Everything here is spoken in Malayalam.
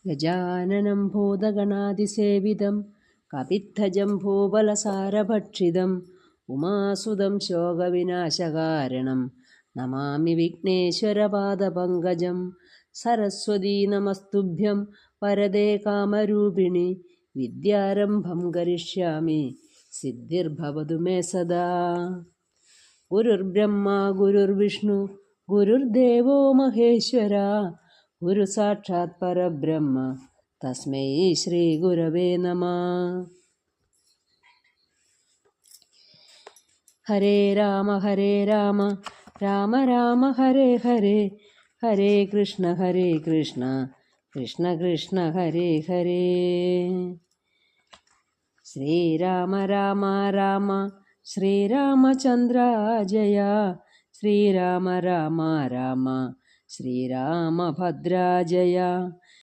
ഗജാനനം ഭൂതഗണാതിസേവിതം കപിത്ഥജംഭൂബലസാരഭക്ഷിതം ഉമാസുതം ശോകവിനാശകാരണം നമാമി വിഘ്നേശ്വരപാദപങ്കജം. സരസ്വതീ നമസ്തുഭ്യം വരദേ കാമരൂപിണി വിദ്യാരംഭം കരിഷ്യാമി സിദ്ധിർഭവതു മേ സദാ. ഗുരുർബ്രഹ്മ ഗുരുർവിഷ്ണു ഗുരുർദേവോ മഹേശ്വര ഗുരു സാക്ഷാത് പരബ്രഹ്മ തസ്മൈ ശ്രീ ഗുരവേ നമഃ. ഹരേ രാമ രാമ രാമ ഹരേ ഹരേ, ഹരേ കൃഷ്ണ കൃഷ്ണ കൃഷ്ണ ഹരേ ഹരേ. ശ്രീരാമ രാമ രാമ ശ്രീരാമചന്ദ്ര ജയ, ശ്രീരാമ രാമ രാമ ശ്രീരാമഭദ്ര ജയ.